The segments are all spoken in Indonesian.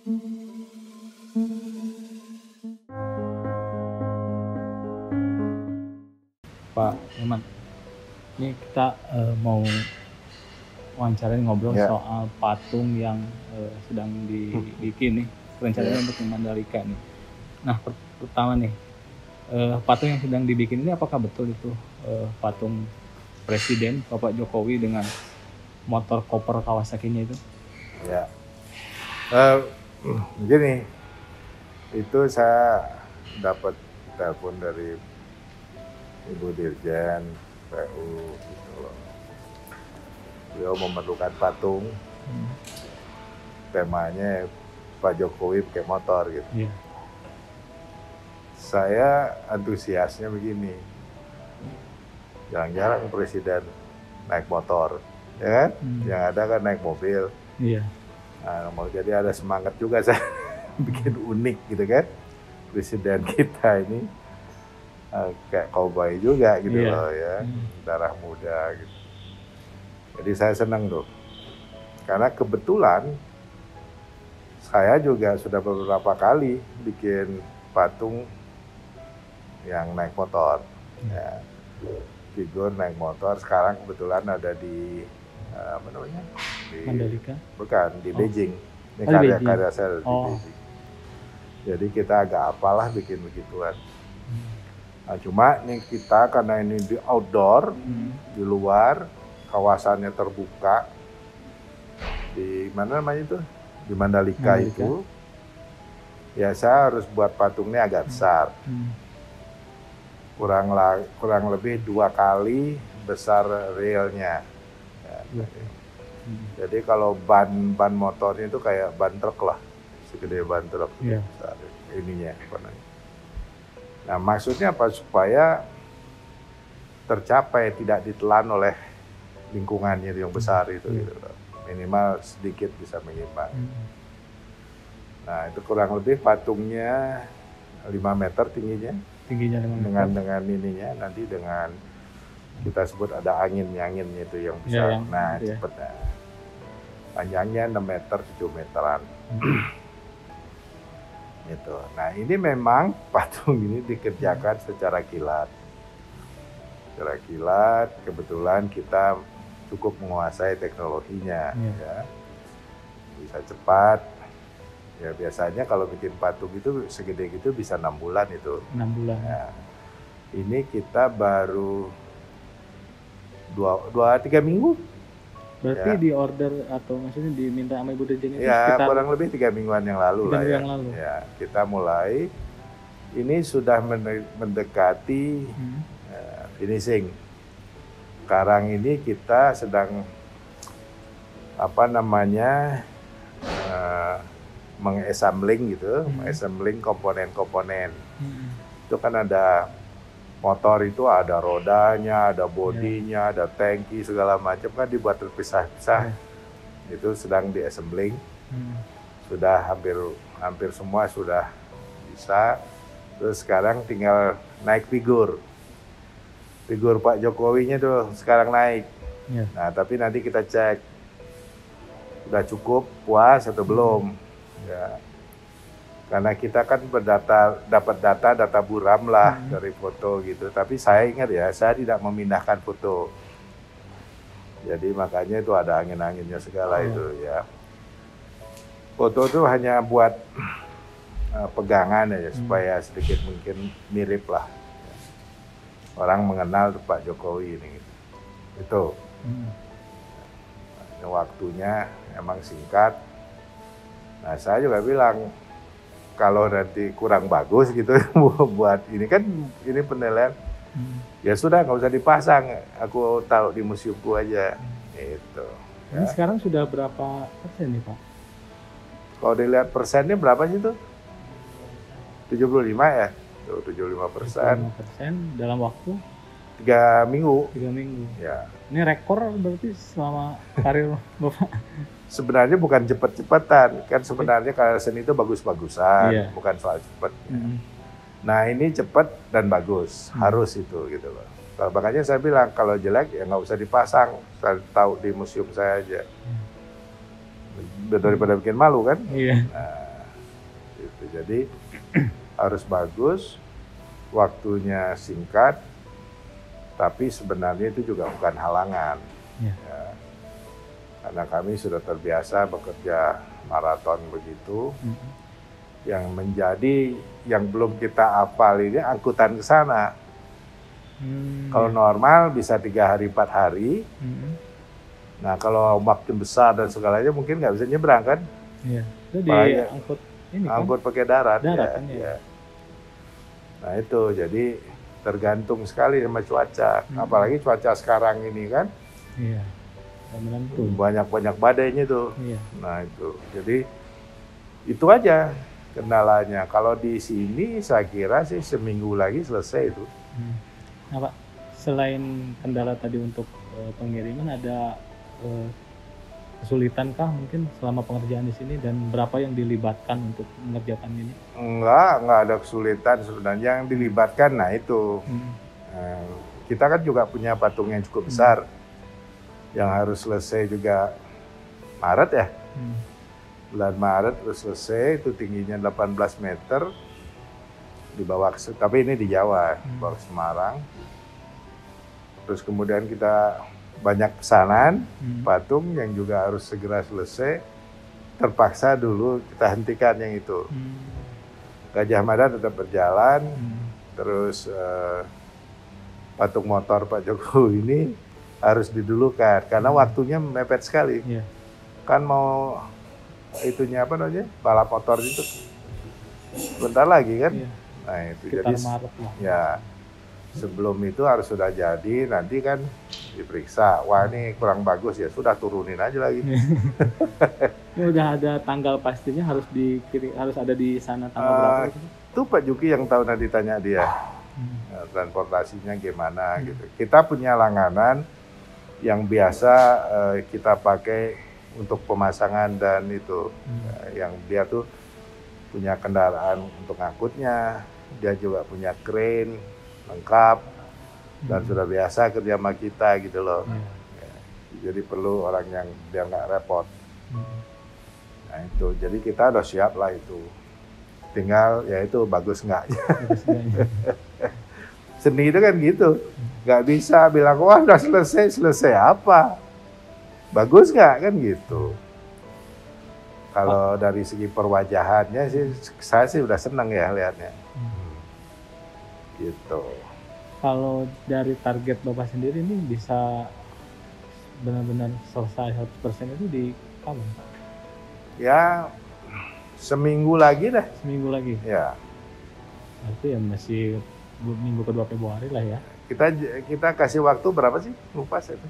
Pak Iman, ini kita mau wawancara ngobrol soal patung yang sedang dibikin nih, rencananya untuk di Mandalika nih. Nah, pertama nih, patung yang sedang dibikin ini apakah betul itu patung Presiden Bapak Jokowi dengan motor koper Kawasaki-nya itu? Ya, begini, itu saya dapat telepon dari Ibu Dirjen PU gitu loh. Beliau memerlukan patung, temanya Pak Jokowi pakai motor gitu. Yeah. Saya antusiasnya begini, jarang-jarang presiden naik motor, ya kan? Yang ada kan naik mobil. Iya. Nah, mau jadi ada semangat juga saya bikin unik gitu kan. Presiden kita ini kayak cowboy juga gitu loh ya, darah muda gitu. Jadi saya senang tuh, karena kebetulan saya juga sudah beberapa kali bikin patung yang naik motor, ya, figur naik motor. Sekarang kebetulan ada di apa namanya? Di Mandalika? Bukan, di Beijing. Ini karya saya di Beijing. Jadi kita agak apalah bikin begituan. Nah, cuma nih kita karena ini di outdoor, di luar, kawasannya terbuka, di mana namanya itu? Di Mandalika itu, ya saya harus buat patungnya agak besar. Kurang lebih 2 kali besar realnya. Ya, jadi kalau ban motornya itu kayak ban truk lah, segede ban truk. Besar ininya apa namanya. Nah, maksudnya apa? Supaya tercapai, tidak ditelan oleh lingkungannya yang besar itu gitu loh. Minimal sedikit bisa menyimbang. Nah, itu kurang lebih patungnya 5 meter tingginya 5 meter. Dengan ininya nanti dengan kita sebut ada anginnya itu yang bisa. Cepet. Panjangnya 6 meter, 7 meteran. Gitu. Nah, ini memang patung ini dikerjakan secara kilat. Secara kilat, kebetulan kita cukup menguasai teknologinya, ya. Bisa cepat. Ya, biasanya kalau bikin patung itu segede gitu bisa 6 bulan itu. 6 bulan. Ya. Ini kita baru 2-3 minggu. Berarti di order atau maksudnya diminta sama Ibu Dirjen itu ya, sekitar kurang lebih 3 mingguan yang lalu lah ya. Ya, kita mulai, ini sudah mendekati finishing. Sekarang ini kita sedang apa namanya mengassembling gitu, mengassembling komponen-komponen. Itu kan ada motor itu ada rodanya, ada bodinya, ada tangki segala macam kan dibuat terpisah-pisah. Itu sedang di-assembling. Sudah hampir semua sudah bisa. Terus sekarang tinggal naik figur. Figur Pak Jokowinya tuh sekarang naik. Nah, tapi nanti kita cek udah cukup, puas atau belum. Ya. Karena kita kan dapat data buram lah dari foto gitu. Tapi saya ingat ya, saya tidak memindahkan foto. Jadi makanya itu ada angin-anginnya segala itu ya. Foto itu hanya buat pegangan ya, supaya sedikit mungkin mirip lah. Orang mengenal Pak Jokowi ini. Gitu. Itu. Nah, waktunya emang singkat. Nah, saya juga bilang, kalau nanti kurang bagus gitu buat ini kan ini penilaian, ya sudah nggak usah dipasang, aku taruh di museumku aja. Itu. Ini sekarang sudah berapa persen nih Pak? Kalau dilihat persennya berapa sih tuh? 75 ya? Tuh, 75%. 75% dalam waktu 3 minggu. 3 minggu. Ya. Ini rekor berarti selama karir Bapak? Sebenarnya bukan cepet-cepetan, kan sebenarnya karya seni itu bagus-bagusan, bukan soal cepet. Nah, ini cepet dan bagus, harus itu gitu loh. Makanya saya bilang kalau jelek ya nggak usah dipasang, saya tahu di museum saya aja. Daripada bikin malu kan. Iya. Nah, Jadi harus bagus, waktunya singkat, tapi sebenarnya itu juga bukan halangan. Ya. Ya. Karena kami sudah terbiasa bekerja maraton begitu. Yang menjadi yang belum kita hafal ini angkutan ke sana. Kalau normal bisa 3 hari 4 hari. Nah kalau ombaknya besar dan segalanya mungkin nggak bisa nyebrang kan? Iya. Itu Angkut ini angkut pakai darat kan, ya. Nah itu jadi tergantung sekali sama cuaca. Apalagi cuaca sekarang ini kan. Iya. Banyak badainya tuh. Iya. Nah itu. Jadi itu aja kendalanya. Kalau di sini saya kira sih seminggu lagi selesai itu. Nah Pak, selain kendala tadi untuk pengiriman, ada kesulitankah mungkin selama pengerjaan di sini, dan berapa yang dilibatkan untuk mengerjakan ini? Enggak ada kesulitan sebenarnya. Yang dilibatkan, nah itu. Kita kan juga punya patung yang cukup besar. Yang harus selesai juga Maret ya. Bulan Maret terus selesai, itu tingginya 18 meter. Dibawa ke, tapi ini di Jawa, dibawa ke Semarang. Terus kemudian kita banyak pesanan patung yang juga harus segera selesai. Terpaksa dulu kita hentikan yang itu. Gajah Mada tetap berjalan. Terus patung motor Pak Jokowi ini harus didulukan karena waktunya mepet sekali. Kan mau itunya apa namanya, balap motor itu bentar lagi kan. Nah itu sekitar jadi Maret lah. Ya sebelum itu harus sudah jadi, nanti kan diperiksa, wah ini kurang bagus ya sudah turunin aja lagi. Ini udah ada tanggal pastinya, harus ada di sana tanggal berapa gitu? Itu Pak Juki yang tahu, nanti tanya dia. Transportasinya gimana gitu. Kita punya langganan yang biasa kita pakai untuk pemasangan dan itu. Yang dia tuh punya kendaraan untuk ngangkutnya, dia juga punya crane lengkap dan sudah biasa kerja sama kita gitu loh. Jadi perlu orang yang dia nggak repot. Nah itu, jadi kita udah siap lah itu. Tinggal ya itu bagus nggaknya. Seni itu kan gitu, nggak bisa bilang wah udah selesai apa, bagus nggak kan gitu. Kalau dari segi perwajahannya sih, saya sih udah seneng ya lihatnya. Gitu. Kalau dari target Bapak sendiri ini bisa benar-benar selesai 100% itu di kapan? Ya seminggu lagi dah. Seminggu lagi? Ya. Berarti ya masih minggu kedua Februari lah ya. Kita kasih waktu berapa sih? Lupa saya.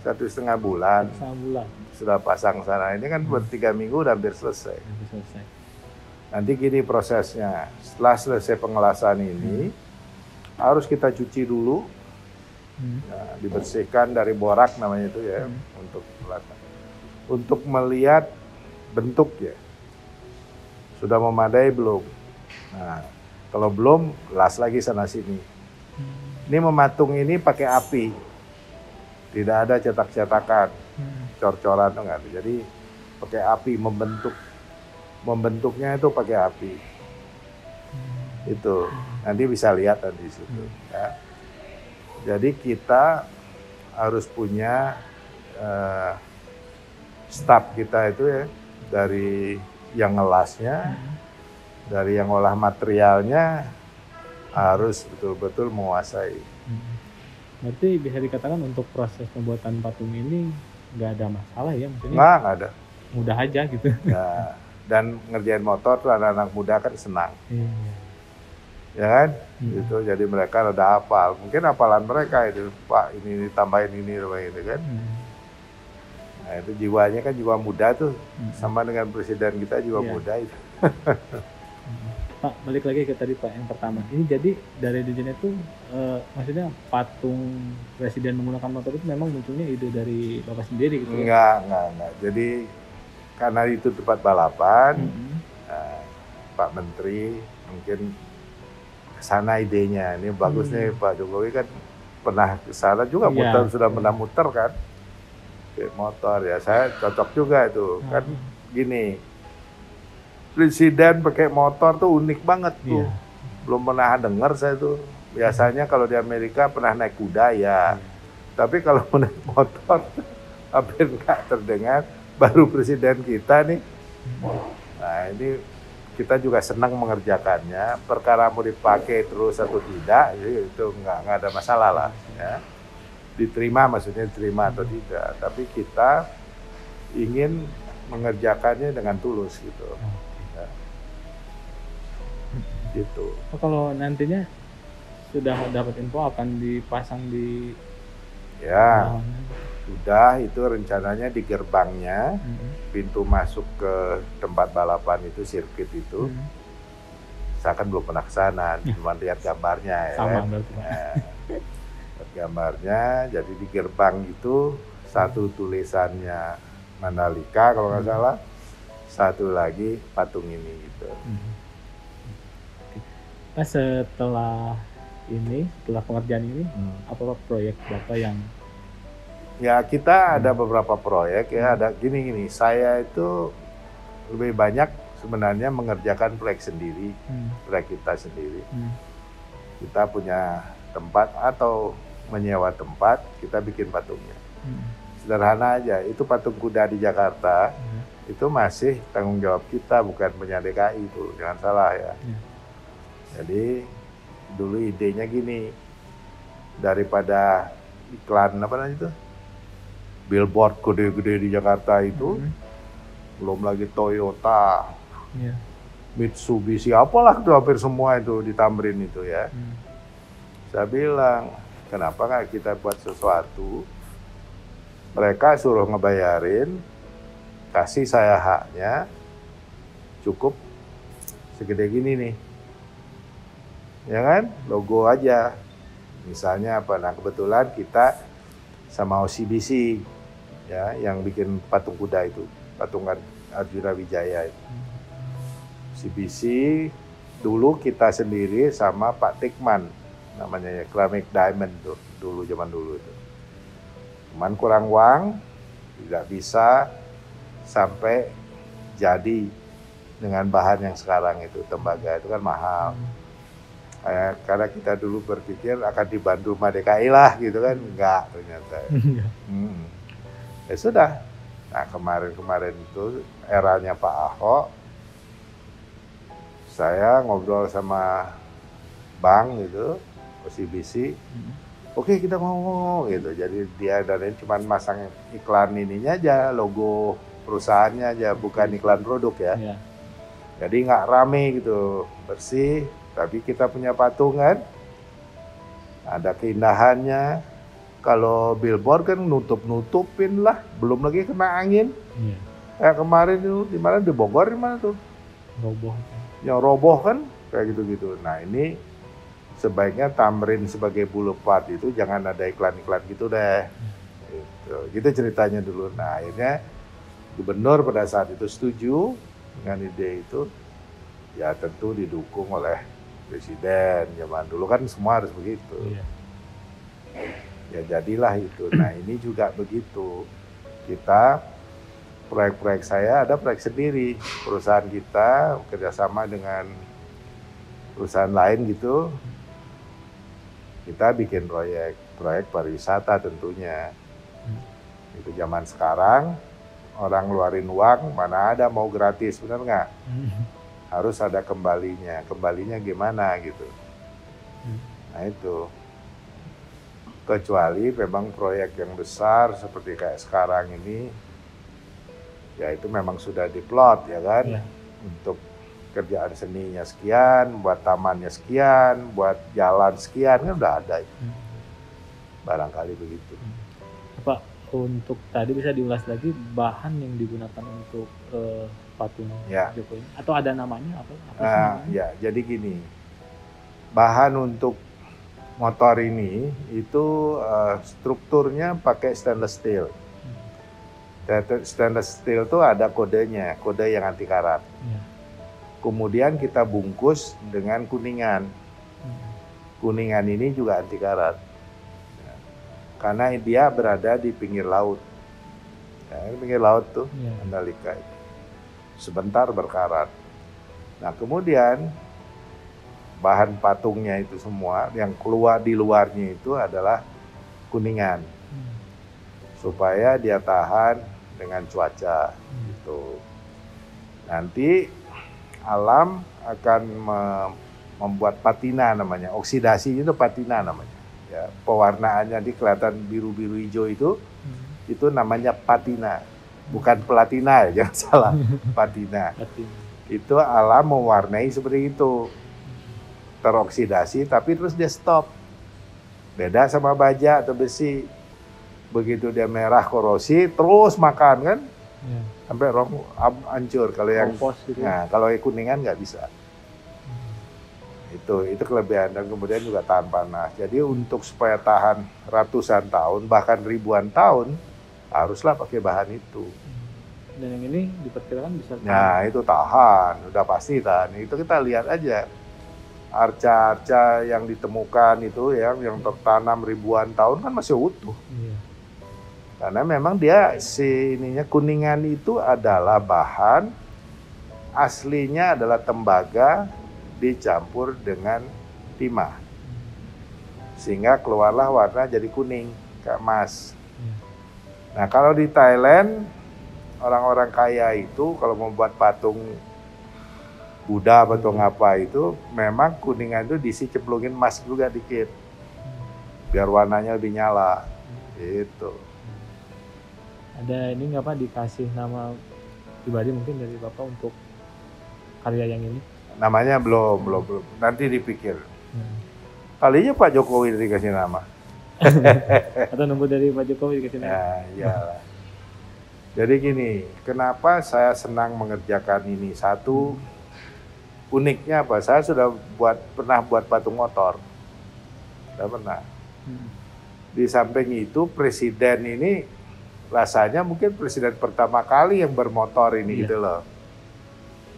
1,5 bulan. 1,5 bulan. Sudah pasang sana. Ini kan buat 3 minggu udah hampir selesai. Nanti gini prosesnya. Setelah selesai pengelasan ini, harus kita cuci dulu. Nah, dibersihkan dari borak namanya itu ya, untuk pengelasan. Untuk melihat bentuk ya. Sudah memadai belum? Nah, kalau belum, las lagi sana sini. Ini mematung ini pakai api. Tidak ada cetak-cetakan, cor-coran enggak ada. Jadi pakai api membentuk. Membentuknya itu pakai api. Itu. Nanti bisa lihat di situ ya. Jadi kita harus punya staf kita itu ya, dari yang ngelasnya, dari yang olah materialnya, harus betul-betul menguasai. Berarti bisa dikatakan untuk proses pembuatan patung ini nggak ada masalah ya, maksudnya? Nggak ada. Mudah aja gitu. Ya, dan ngerjain motor tuh anak-anak muda kan senang. Ya kan? Gitu. Jadi mereka udah hafal. Mungkin hafalan mereka itu, Pak ini tambahin ini kan. Nah itu jiwanya kan jiwa muda tuh, sama dengan presiden kita jiwa muda itu. Pak, balik lagi ke tadi Pak yang pertama. Ini jadi dari desainnya itu maksudnya patung presiden menggunakan motor itu memang munculnya ide dari Bapak sendiri gitu ya? Enggak. Jadi karena itu tempat balapan, Pak Menteri mungkin kesana idenya. Ini bagus nih, Pak Jokowi kan pernah kesana juga, muter sudah pernah muter kan, kayak motor ya. Saya cocok juga itu kan gini. presiden pakai motor tuh unik banget tuh. Iya. Belum pernah dengar saya tuh. Biasanya kalau di Amerika pernah naik kuda ya. Tapi kalau naik motor hampir nggak terdengar. Baru presiden kita nih. Nah ini kita juga senang mengerjakannya. Perkara mau dipakai terus atau tidak, itu nggak ada masalah lah. Ya. Diterima maksudnya diterima atau tidak. Tapi kita ingin mengerjakannya dengan tulus gitu. Ya. Gitu. Oh, kalau nantinya sudah dapat info akan dipasang di Ya, bawahnya? sudah itu rencananya di gerbangnya, pintu masuk ke tempat balapan itu, sirkuit itu. Saya kan belum pernah ke sana, cuma lihat gambarnya ya. Sama berarti, Pak. Nah, lihat gambarnya, jadi di gerbang itu satu tulisannya Mandalika kalau nggak salah, satu lagi patung ini gitu. Nah, setelah pengerjaan ini, apa proyek Bapak yang Ya kita ada beberapa proyek ya, ada gini, saya itu lebih banyak sebenarnya mengerjakan proyek sendiri, proyek kita sendiri. Kita punya tempat atau menyewa tempat, kita bikin patungnya. Sederhana aja, itu patung kuda di Jakarta, itu masih tanggung jawab kita, bukan punya DKI itu, jangan salah ya. Jadi dulu idenya gini, daripada iklan apa namanya itu, billboard gede-gede di Jakarta itu, belum lagi Toyota, Mitsubishi, apalah tuh hampir semua itu di Tamrin itu ya. Saya bilang, kenapa nggak kita buat sesuatu, mereka suruh ngebayarin, kasih saya haknya, cukup segede gini nih. Ya kan, logo aja. Misalnya apa, nah kebetulan kita sama OCBC, ya, yang bikin patung kuda itu, patungan Arjuna Wijaya itu. OCBC, dulu kita sendiri sama Pak Tikman, namanya ya, Keramik Diamond tuh, zaman dulu itu. Cuman kurang uang, tidak bisa sampai jadi dengan bahan yang sekarang itu, tembaga itu kan mahal. Karena kita dulu berpikir akan dibantu sama DKI lah gitu kan, enggak ternyata. Ya sudah, nah kemarin itu eranya Pak Ahok, saya ngobrol sama bank gitu, OCBC, oke kita ngomong gitu, jadi dia dan ini cuma masang iklan ininya aja, logo perusahaannya aja, bukan iklan produk ya. Jadi nggak rame gitu, bersih. Tapi kita punya patungan, ada keindahannya. Kalau billboard kan nutup-nutupin lah, belum lagi kena angin. Kayak kemarin itu, di mana di Bogor, di mana tuh? Roboh. Yang roboh kan, kayak gitu-gitu. Nah ini sebaiknya Tamrin sebagai boulevard itu jangan ada iklan-iklan gitu deh. Gitu ceritanya dulu. Nah akhirnya gubernur pada saat itu setuju dengan ide itu. Ya tentu didukung oleh presiden, zaman dulu kan semua harus begitu. Ya jadilah itu. Nah ini juga begitu. Kita, proyek-proyek saya ada proyek sendiri. Perusahaan kita kerjasama dengan perusahaan lain gitu. Kita bikin proyek pariwisata tentunya. Itu zaman sekarang, orang ngeluarin uang, mana ada mau gratis, benar nggak? Harus ada kembalinya. Kembalinya gimana gitu. Nah itu. Kecuali memang proyek yang besar seperti kayak sekarang ini, ya itu memang sudah diplot ya kan. Untuk kerjaan seninya sekian, buat tamannya sekian, buat jalan sekian, kan udah ada itu. Barangkali begitu. Pak, untuk tadi bisa diulas lagi bahan yang digunakan untuk patung Jokowi, atau ada namanya apa namanya? Ya, jadi gini, bahan untuk motor ini itu strukturnya pakai stainless steel. Stainless steel itu ada kodenya, kode yang anti karat. Kemudian kita bungkus dengan kuningan. Kuningan ini juga anti karat. Karena dia berada di pinggir laut. Ya, pinggir laut tuh, Mandalika itu. Sebentar berkarat. Nah kemudian bahan patungnya itu semua yang keluar di luarnya itu adalah kuningan supaya dia tahan dengan cuaca gitu. Nanti alam akan membuat patina namanya, oksidasi itu patina namanya. Ya, pewarnaannya di kelihatan biru-biru hijau itu namanya patina, bukan platina ya, jangan salah, patina. Itu alam mewarnai seperti itu, teroksidasi tapi terus dia stop. Beda sama baja atau besi, begitu dia merah korosi terus makan kan, sampai hancur. Kalau yang gitu. Nah kalau kuningan nggak bisa. Itu kelebihan, dan kemudian juga tahan panas. Jadi untuk supaya tahan ratusan tahun bahkan ribuan tahun haruslah pakai bahan itu. Dan yang ini diperkirakan bisa tahan. Nah itu tahan, udah pasti tahan. Itu kita lihat aja arca-arca yang ditemukan itu yang tertanam ribuan tahun kan masih utuh. Karena memang dia kuningan itu adalah bahan aslinya adalah tembaga dicampur dengan timah, sehingga keluarlah warna jadi kuning kayak emas. Nah kalau di Thailand orang-orang kaya itu kalau membuat patung Buddha, patung apa itu memang kuningan itu cemplungin emas juga dikit biar warnanya lebih nyala gitu. Ada ini nggak Pak, dikasih nama pribadi mungkin dari Bapak untuk karya yang ini? Namanya belum. Nanti dipikir. Kalinya Pak Jokowi dikasih nama. Atau nunggu dari Pak Jokowi dikasih nama? Nah, iyalah. Jadi gini, kenapa saya senang mengerjakan ini? Satu, uniknya apa? Saya sudah pernah buat patung motor. Sudah pernah. Di samping itu presiden ini rasanya mungkin presiden pertama kali yang bermotor ini gitu loh.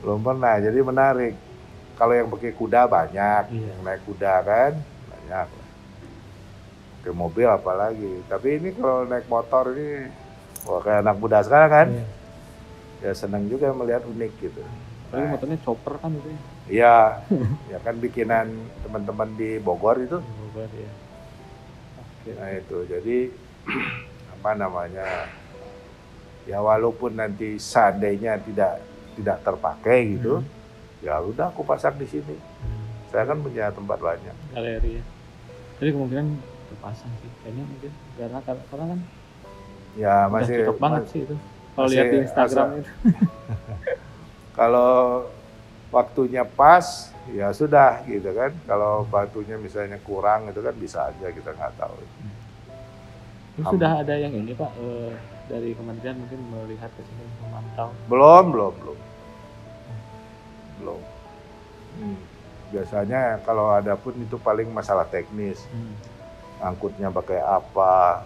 Belum pernah, jadi menarik. Kalau yang pakai kuda banyak, yang naik kuda kan banyak. Pakai mobil apalagi. Tapi ini kalau naik motor ini, kayak anak muda sekarang kan, ya senang juga melihat unik gitu. Tapi motornya chopper kan itu ya? Iya, ya kan bikinan teman-teman di Bogor itu. Bogor ya. Nah itu, jadi apa namanya? Ya walaupun nanti seandainya tidak terpakai gitu, ya udah aku pasang di sini. Saya kan punya tempat banyak. Galeri ya. Jadi kemungkinan terpasang sih, kayaknya mungkin karena kan. Ya masih cocok banget sih itu. Kalau lihat di Instagram itu. Kalau waktunya pas, ya sudah gitu kan. Kalau batunya misalnya kurang itu kan bisa aja, kita nggak tahu. Ini sudah ada yang ini Pak, dari kementerian mungkin melihat ke sini, memantau? Belum. Biasanya kalau ada pun itu paling masalah teknis. Angkutnya pakai apa,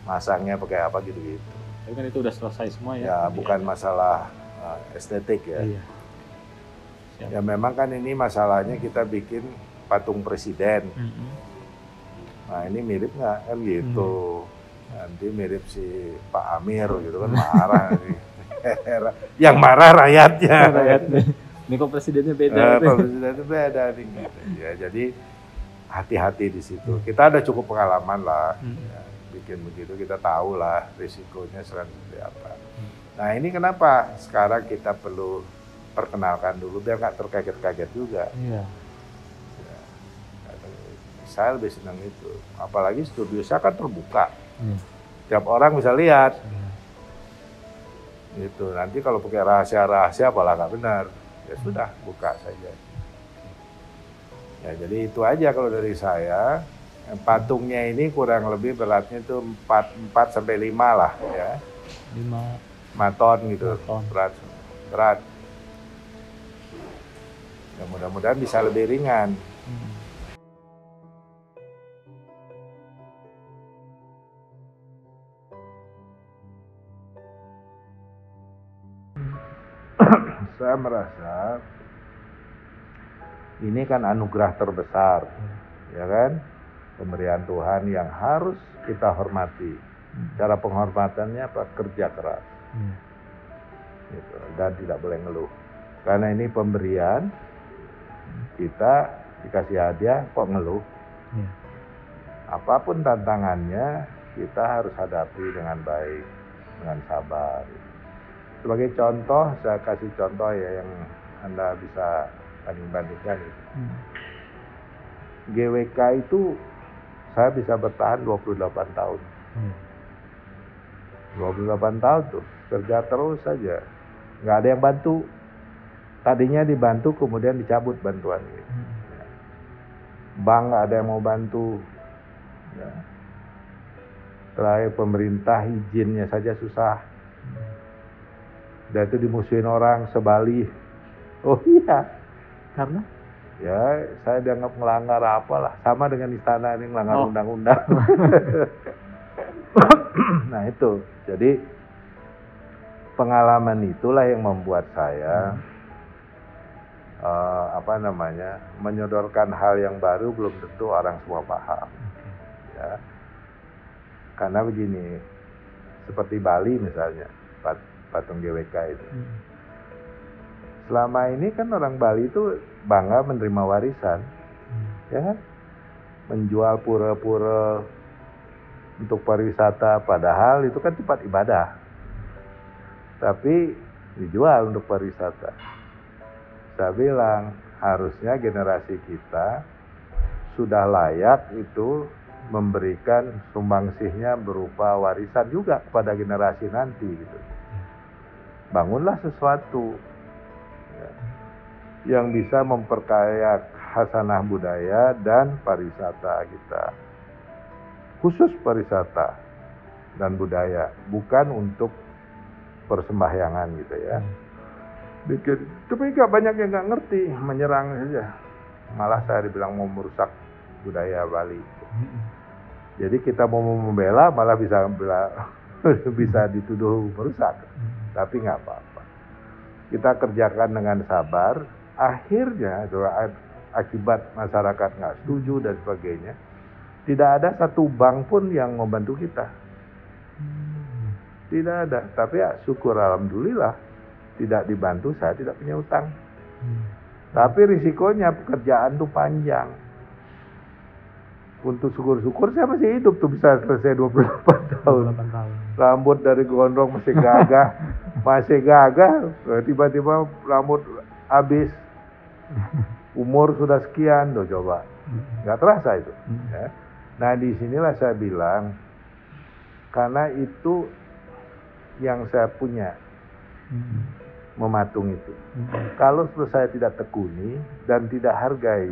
masangnya pakai apa gitu-gitu. Tapi kan itu udah selesai semua ya? Ya bukan masalah estetik ya. Iya. Ya memang kan ini masalahnya kita bikin patung presiden. Nah ini mirip nggak kan gitu. Nanti mirip si Pak Amir gitu kan, marah. Yang marah rakyatnya. Ini kok presidennya beda. Presidennya beda nih. Ya jadi hati-hati di situ. Kita ada cukup pengalaman lah. Ya, bikin begitu kita tahu lah risikonya seperti apa. Nah ini kenapa sekarang kita perlu perkenalkan dulu biar nggak terkaget-kaget juga. Iya. Ya, saya lebih senang itu. Apalagi studio saya kan terbuka. Tiap orang bisa lihat. Gitu. Nanti kalau pakai rahasia-rahasia apalah nggak benar. Ya sudah, buka saja. Ya jadi itu aja kalau dari saya. Patungnya ini kurang lebih beratnya itu 4 sampai 5 lah ya. 5 ton gitu. Berat. Ya mudah-mudahan bisa lebih ringan. Saya merasa ini kan anugerah terbesar, ya kan? Pemberian Tuhan yang harus kita hormati. Cara penghormatannya apa? Kerja keras. Gitu. Dan tidak boleh ngeluh. Karena ini pemberian, kita dikasih hadiah kok ngeluh. Iya. Apapun tantangannya, kita harus hadapi dengan baik, dengan sabar. Sebagai contoh, saya kasih contoh ya yang Anda bisa banding-bandingkan. GWK itu saya bisa bertahan 28 tahun. 28 tahun tuh, kerja terus saja. Nggak ada yang bantu. Tadinya dibantu, kemudian dicabut bantuan. Bank nggak ada yang mau bantu. Ya. Terakhir pemerintah izinnya saja susah. Dan itu dimusuhin orang sebali. Oh iya. Karena? Ya saya dianggap melanggar apalah. Sama dengan istana ini melanggar undang-undang. Nah itu. Jadi pengalaman itulah yang membuat saya menyodorkan hal yang baru belum tentu orang semua paham. Ya. Karena begini, seperti Bali misalnya, patung GWK itu. Selama ini kan orang Bali itu bangga menerima warisan, ya kan? Menjual pura-pura untuk pariwisata, padahal itu kan tempat ibadah. Tapi dijual untuk pariwisata. Saya bilang, harusnya generasi kita sudah layak itu memberikan sumbangsihnya berupa warisan juga kepada generasi nanti gitu. Bangunlah sesuatu yang bisa memperkaya khasanah budaya dan pariwisata kita. Khusus pariwisata dan budaya, bukan untuk persembahyangan gitu ya. Tapi nggak banyak yang nggak ngerti, menyerang saja. Malah saya dibilang mau merusak budaya Bali. Jadi kita mau membela malah bisa dituduh merusak. Tapi nggak apa-apa. Kita kerjakan dengan sabar. Akhirnya akibat masyarakat nggak setuju dan sebagainya, tidak ada satu bank pun yang membantu kita. Tidak ada. Tapi ya syukur alhamdulillah. Tidak dibantu, saya tidak punya utang. Tapi risikonya pekerjaan tuh panjang. Untuk syukur-syukur saya masih hidup tuh bisa selesai 28 tahun. Rambut dari gondrong masih gagah. Tiba-tiba rambut habis. Umur sudah sekian, tuh coba. Nggak terasa itu. Ya. Nah disinilah saya bilang, karena itu yang saya punya. Mematung itu. Kalau saya tidak tekuni dan tidak hargai,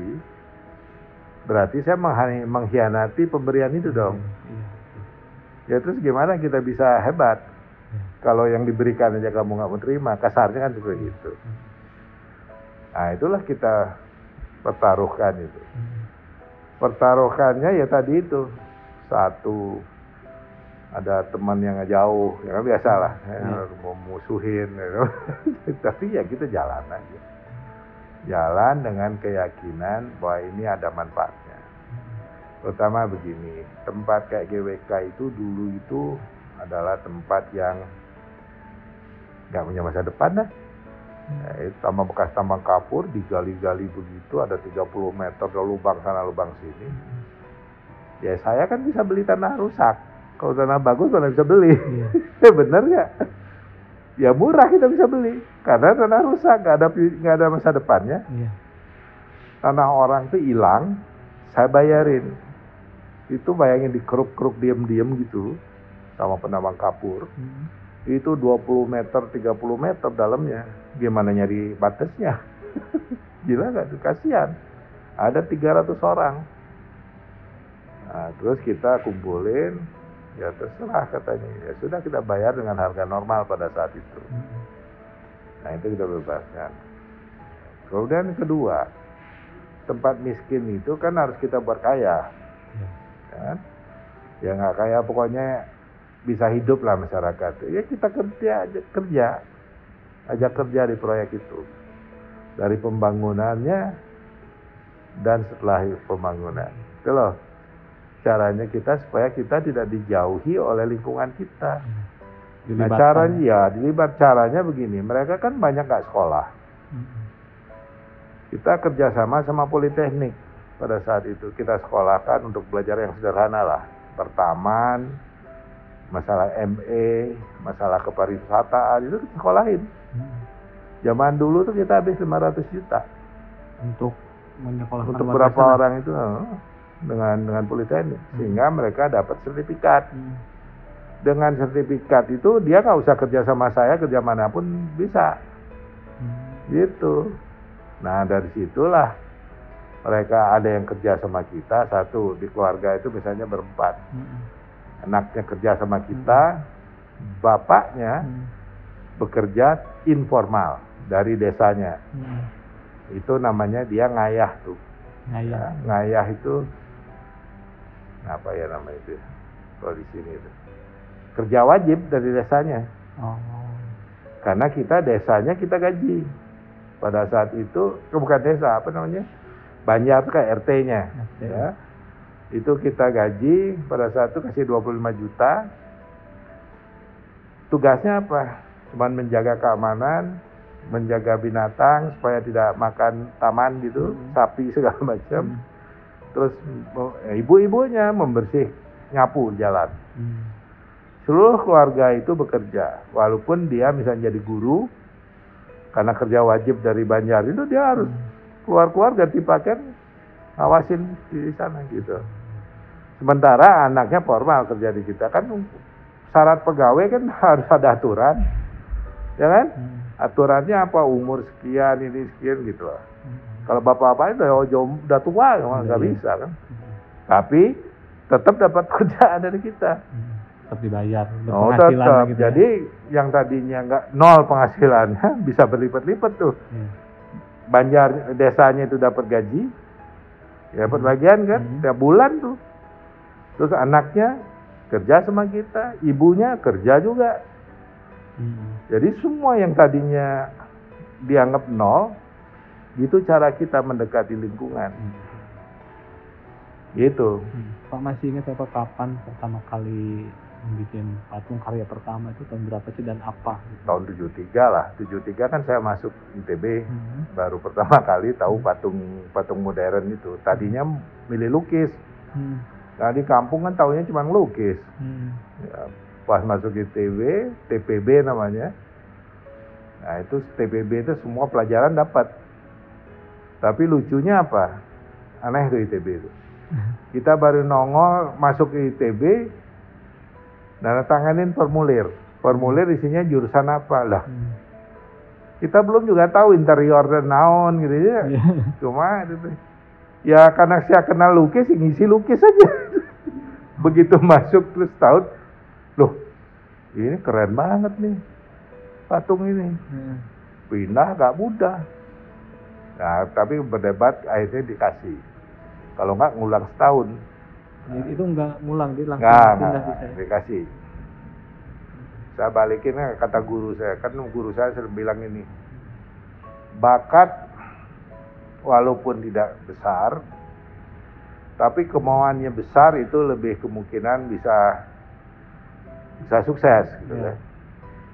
berarti saya mengkhianati pemberian itu dong. Ya terus gimana kita bisa hebat? Kalau yang diberikan aja kamu nggak mau terima, kasarnya kan seperti itu. Nah itulah kita pertaruhkan itu. Pertaruhkannya ya tadi itu. Satu, ada teman yang jauh, ya kan biasalah, mau musuhin, gitu. Tapi ya kita jalan aja, jalan dengan keyakinan bahwa ini ada manfaatnya. Terutama begini, tempat kayak GWK itu dulu itu adalah tempat yang nggak punya masa depan dah. Tambang bekas tambang kapur digali-gali begitu, ada 30 meter, ada lubang sana lubang sini. Ya saya kan bisa beli tanah rusak. Kalau tanah bagus mana bisa beli, bener nggak? Ya murah kita bisa beli, karena tanah rusak, nggak ada masa depannya. Tanah orang tuh hilang, saya bayarin. Itu bayangin dikeruk-keruk diem-diem gitu, sama penambang kapur. Itu 20 meter, 30 meter dalamnya, gimana nyari batasnya? Gila nggak tuh, kasihan. Ada 300 orang. Nah, terus kita kumpulin. Ya terserah katanya, ya sudah kita bayar dengan harga normal pada saat itu. Nah itu kita bebaskan. Kemudian kedua, tempat miskin itu kan harus kita buat kaya. Kan? Ya nggak kaya pokoknya bisa hidup lah masyarakat. Ya kita kerja di proyek itu. Dari pembangunannya dan setelah pembangunan. Itu loh. Caranya kita supaya kita tidak dijauhi oleh lingkungan kita. Nah caranya begini, mereka kan banyak nggak sekolah. Kita kerjasama sama Politeknik pada saat itu. Kita sekolahkan untuk belajar yang sederhana lah. Pertaman, masalah ME, masalah kepariwisataan, itu kita sekolahin. Zaman dulu tuh kita habis 500 juta. Untuk menyekolahkan untuk berapa orang itu dengan Politeknik. Sehingga mereka dapat sertifikat. Dengan sertifikat itu dia nggak usah kerja sama saya, kerja manapun bisa. Gitu. Nah dari situlah mereka ada yang kerja sama kita, satu di keluarga itu misalnya berempat. Anaknya kerja sama kita, bapaknya bekerja informal dari desanya. Itu namanya dia ngayah tuh. Ngayah itu apa ya namanya itu? Kalau di sini itu kerja wajib dari desanya. Karena kita desanya kita gaji. Pada saat itu, bukan desa, apa namanya? Banjar itu kayak RT-nya. Ya. Itu kita gaji, pada saat itu kasih 25 juta. Tugasnya apa? Cuman menjaga keamanan, menjaga binatang, supaya tidak makan taman gitu, sapi segala macam. Terus ibu-ibunya membersih, nyapu jalan. Seluruh keluarga itu bekerja. Walaupun dia misalnya jadi guru, karena kerja wajib dari Banjar itu dia harus keluar ganti pakaian, ngawasin di sana gitu. Sementara anaknya formal kerja di kita, kan syarat pegawai kan harus ada aturan, ya kan? Aturannya apa, umur sekian, ini sekian gitu lah. Kalau bapak-bapak itu udah tua, nggak bisa kan. Tapi tetap dapat kerjaan dari kita. Tetap dibayar, tetap. Gitu. Jadi yang tadinya nggak nol penghasilannya bisa berlipat-lipat tuh. Banjar desanya itu dapat gaji, ya dapat bagian kan, tiap bulan tuh. Terus anaknya kerja sama kita, ibunya kerja juga. Jadi semua yang tadinya dianggap nol, gitu cara kita mendekati lingkungan. Gitu. Pak masih ingat apa kapan pertama kali bikin patung karya pertama itu tahun berapa sih dan apa? Tahun 73 lah. 73 kan saya masuk ITB, baru pertama kali tahu patung modern itu. Tadinya milih lukis. Nah di kampung kan taunya cuma lukis. Ya, pas masuk ITB, TPB namanya. Nah itu TPB itu semua pelajaran dapat. Tapi lucunya apa? Aneh tuh ITB itu. Kita baru nongol masuk ke ITB, tanganin formulir. Formulir isinya jurusan apa lah. Kita belum juga tahu interior dan naon gitu ya. Cuma gitu. Ya karena saya kenal lukis, ngisi lukis aja. Begitu masuk terus tahun, loh ini keren banget nih patung ini. Pindah gak mudah. Nah tapi berdebat akhirnya dikasih. Kalau nggak ngulang setahun. Jadi itu nggak ngulang, dia langsung pindah dikasih. Saya balikin kata guru saya, kan guru saya sering bilang ini, bakat walaupun tidak besar, tapi kemauannya besar itu lebih kemungkinan bisa sukses gitu ya.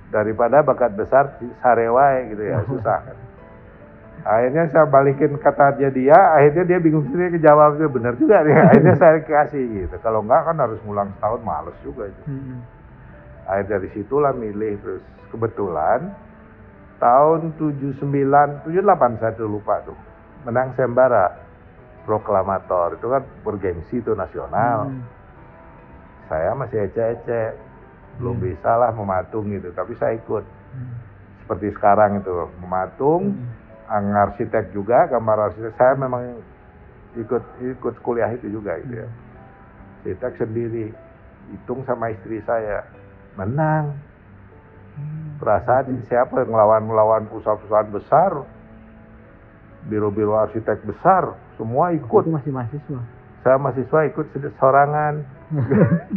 Daripada bakat besar sarewai gitu ya, susah kan. Akhirnya saya balikin kata dia, akhirnya dia bingung sendiri kejawabnya, benar juga nih. Akhirnya saya kasih gitu. Kalau enggak kan harus ngulang setahun, males juga itu. Akhirnya dari situlah milih, terus kebetulan tahun 78 saya tuh lupa tuh, menang Sembara Proklamator, itu kan bergengsi tuh nasional. Saya masih ecek-ecek, belum bisa lah mematung gitu, tapi saya ikut. Seperti sekarang itu, mematung. Arsitek juga, gambar arsitek. Saya memang ikut kuliah itu juga gitu ya. Arsitek sendiri, hitung sama istri saya, menang. Perasaan siapa yang ngelawan perusahaan-perusahaan besar, biro-biro arsitek besar, semua ikut. Itu masih mahasiswa. Saya mahasiswa ikut sorangan,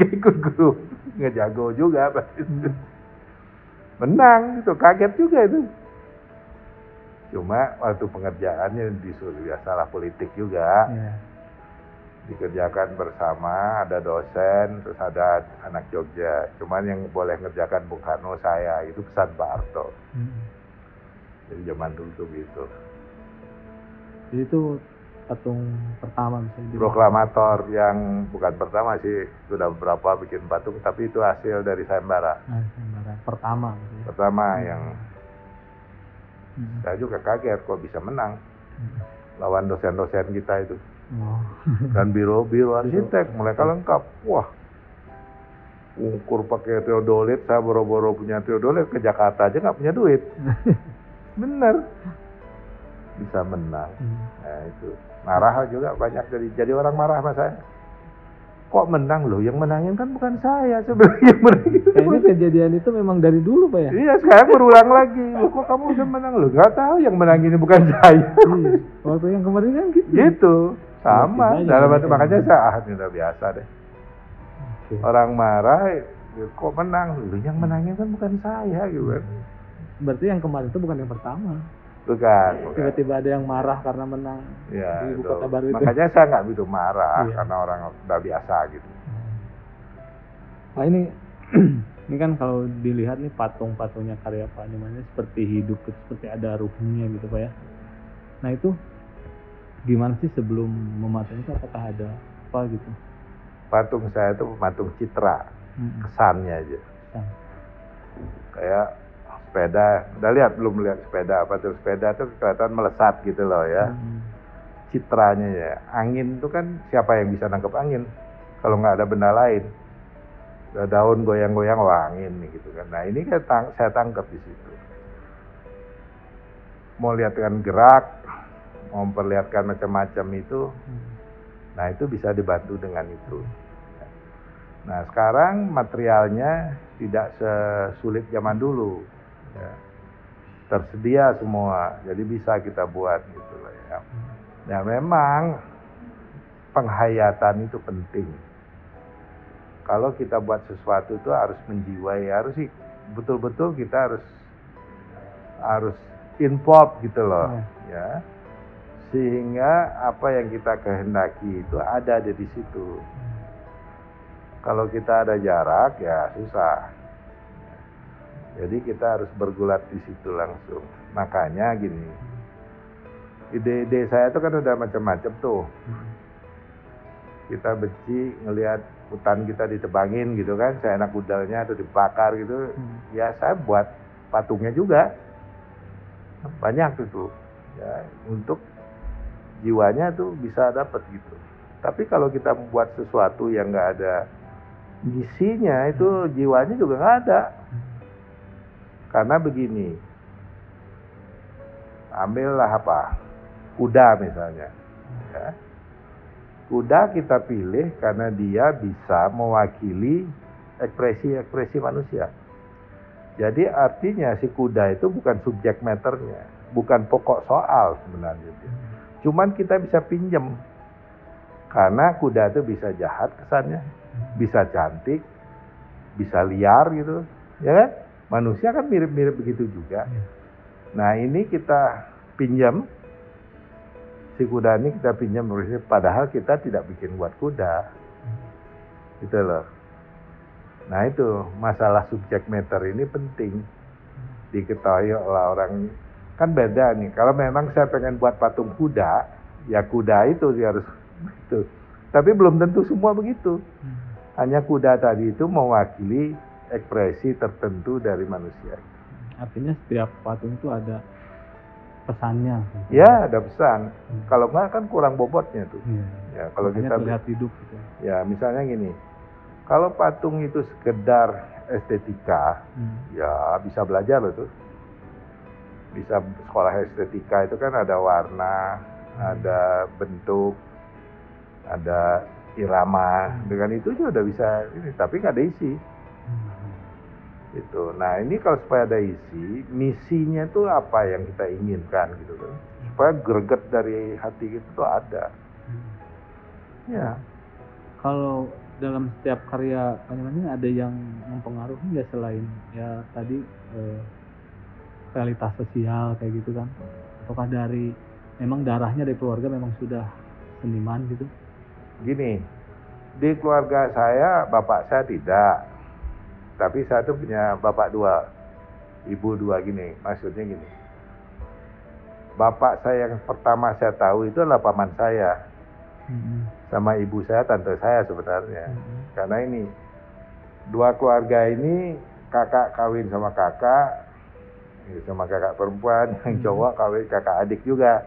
gak ikut guru, nggak jago juga. Menang, itu kaget juga itu. Cuma waktu pengerjaannya disuruh biasalah politik juga. Dikerjakan bersama, ada dosen, terus ada anak Jogja. Cuman yang boleh ngerjakan Bung Karno saya, itu pesan Pak Harto. Jadi zaman dulu tuh gitu. Jadi itu patung pertama misalnya di Proklamator yang bukan pertama sih, sudah beberapa bikin patung, tapi itu hasil dari sayembara. sayembara pertama gitu ya. Pertama yang saya juga kaget kok bisa menang lawan dosen-dosen kita itu. Dan biro arsitek mereka lengkap. Wah, ukur pakai teodolit, saya boro-boro punya teodolit ke Jakarta aja nggak punya duit. Bener, bisa menang. Nah itu marah juga banyak, jadi orang marah sama saya. Kok menang loh? Yang menangin kan bukan saya sebenarnya yang menangin. Kayaknya kejadian itu memang dari dulu Pak ya? Iya, sekarang berulang lagi. Loh, kok kamu bisa menang? Loh, nggak tahu yang menangin ini bukan saya. Iya. Waktu yang kemarin kan gitu. Gitu, sama. Dalam banyak makanya saya ini udah biasa deh. Okay. Orang marah, kok menang? Loh, yang menangin kan bukan saya gitu kan. Berarti yang kemarin itu bukan yang pertama. Bukan. Tiba-tiba ada yang marah karena menang ya, di Ibu Kota Baru itu. Makanya saya nggak begitu marah, iya. karena orang udah biasa gitu. Nah ini ini kan kalau dilihat nih patung-patungnya karya Pak Nyoman ini seperti hidup, seperti ada ruhnya gitu Pak ya. Nah itu gimana sih sebelum mematung itu, apakah ada apa gitu? Patung saya itu patung citra, kesannya aja. Kayak sepeda, udah lihat belum lihat sepeda? Patung sepeda tuh kelihatan melesat gitu loh ya. Citranya ya, angin itu kan siapa yang bisa nangkep angin kalau nggak ada benda lain? Ada daun goyang-goyang, wah angin nih gitu kan. Nah ini kan saya tangkap di situ. Mau lihat dengan gerak, mau memperlihatkan macam-macam itu, nah itu bisa dibantu dengan itu. Nah sekarang materialnya tidak sesulit zaman dulu. Ya. Tersedia semua, jadi bisa kita buat gitu loh ya. Ya memang penghayatan itu penting. Kalau kita buat sesuatu itu harus menjiwai, harus sih betul-betul kita harus involve gitu loh ya. Sehingga apa yang kita kehendaki itu ada di situ. Kalau kita ada jarak ya susah. Jadi kita harus bergulat di situ langsung. Makanya gini, ide-ide saya itu kan udah macam-macam tuh. Kita benci ngelihat hutan kita ditebangin gitu kan, saya enak udalnya atau dibakar gitu. Ya saya buat patungnya juga. Banyak itu. Ya, untuk jiwanya tuh bisa dapat gitu. Tapi kalau kita membuat sesuatu yang nggak ada isinya, itu jiwanya juga nggak ada. Karena begini, ambillah apa, kuda misalnya. Ya. Kuda kita pilih karena dia bisa mewakili ekspresi-ekspresi manusia. Jadi artinya si kuda itu bukan subjek matternya, bukan pokok soal sebenarnya. Cuman kita bisa pinjam. Karena kuda itu bisa jahat kesannya, bisa cantik, bisa liar gitu, ya kan? Manusia kan mirip-mirip begitu juga. Nah ini kita pinjam, si kuda ini kita pinjam, padahal kita tidak bikin buat kuda. Gitu loh. Nah itu, masalah subjek matter ini penting diketahui oleh orang. Kan beda nih, kalau memang saya pengen buat patung kuda, ya kuda itu dia harus itu. Tapi belum tentu semua begitu. Hanya kuda tadi itu mewakili ekspresi tertentu dari manusia. Artinya setiap patung itu ada pesannya. Ya, ada pesan. Kalau enggak kan kurang bobotnya tuh. Ya, kalau makanya kita terlihat hidup gitu. Ya, misalnya gini. Kalau patung itu sekedar estetika, ya bisa belajar loh tuh. Bisa sekolah estetika itu kan ada warna, ada bentuk, ada irama. Dengan itu juga udah bisa ini, tapi nggak ada isi. Gitu. Nah ini kalau supaya ada isi, misinya tuh apa yang kita inginkan gitu kan, supaya greget dari hati itu tuh ada. Ya. Kalau dalam setiap karya Pak Nyoman ini ada yang mempengaruhi ya selain ya tadi realitas sosial kayak gitu kan, ataukah dari memang darahnya dari keluarga memang sudah seniman gitu? Gini, di keluarga saya bapak saya tidak. Tapi saya tuh punya bapak dua, ibu dua gini. Maksudnya gini, bapak saya yang pertama saya tahu itu adalah paman saya. Sama ibu saya, tante saya sebenarnya. Karena ini, dua keluarga ini, kakak kawin sama kakak perempuan, yang cowok kawin kakak adik juga.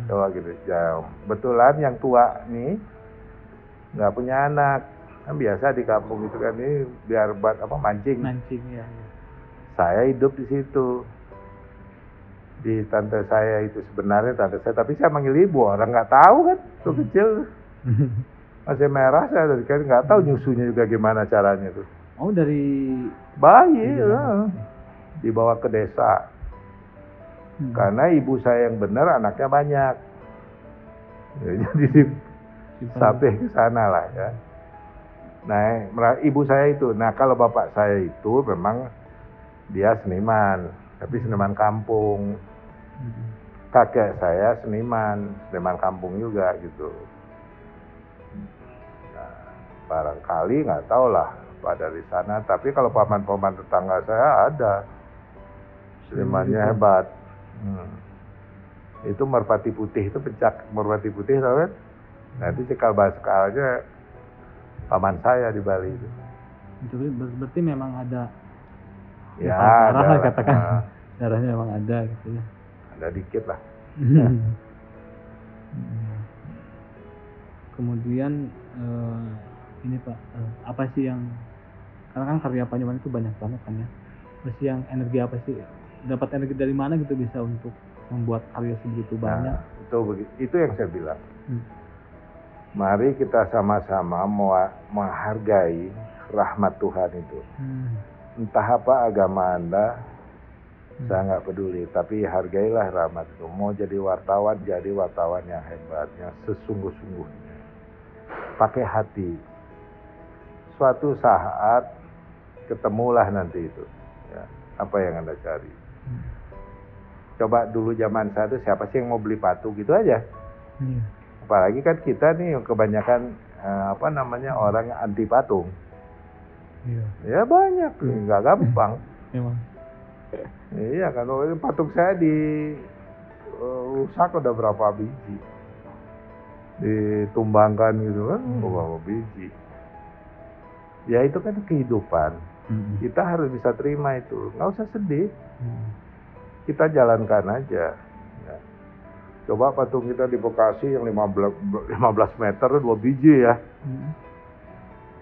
Cowok gitu. Ya, betulan yang tua nih, nggak punya anak. Kan biasa di kampung itu kan, ini biar buat apa, mancing. Mancing, ya. Saya hidup di situ. Di tante saya itu sebenarnya tante saya, tapi saya manggil ibu, orang nggak tahu kan, tuh kecil. Masih merah saya dari kan nggak tahu nyusunya juga gimana caranya tuh. Oh, dari bayi ya. Dibawa ke desa. Karena ibu saya yang benar anaknya banyak. Ya, jadi sampai ke sana lah ya. Nah, ibu saya itu. Nah, kalau bapak saya itu memang dia seniman, tapi seniman kampung. Kakek saya seniman kampung juga gitu. Nah, barangkali nggak tahu lah Pak dari sana. Tapi kalau paman-paman tetangga saya ada senimannya hebat. Itu merpati putih, itu pencak merpati putih, tahu kan? Nah, itu cikal bakalnya paman saya di Bali itu. Jadi berarti memang ada ya darah lah katakan. Darahnya memang ada gitu ya. Ada dikit lah. Kemudian ini Pak, apa sih yang, karena kan karya Pak Nyoman itu banyak banget kan ya. Apa sih yang energi, apa sih, dapat energi dari mana gitu bisa untuk membuat karya sebegitu banyak? Itu yang saya bilang. Mari kita sama-sama menghargai rahmat Tuhan itu. Entah apa agama Anda, saya nggak peduli, tapi hargailah rahmat itu. Mau jadi wartawan yang hebat, yang sesungguh-sungguhnya. Pakai hati. Suatu saat ketemulah nanti itu. Ya, apa yang Anda cari. Coba dulu zaman saya itu siapa sih yang mau beli patung gitu aja. Apalagi kan kita nih kebanyakan orang yang anti patung. Ya banyak, nggak gampang. Iya kan, patung saya rusak udah berapa biji, ditumbangkan gitu kan, berapa biji. Ya itu kan kehidupan. Kita harus bisa terima itu, nggak usah sedih. Kita jalankan aja. Ya. Coba patung kita di Bekasi yang 15 meter 2 biji ya.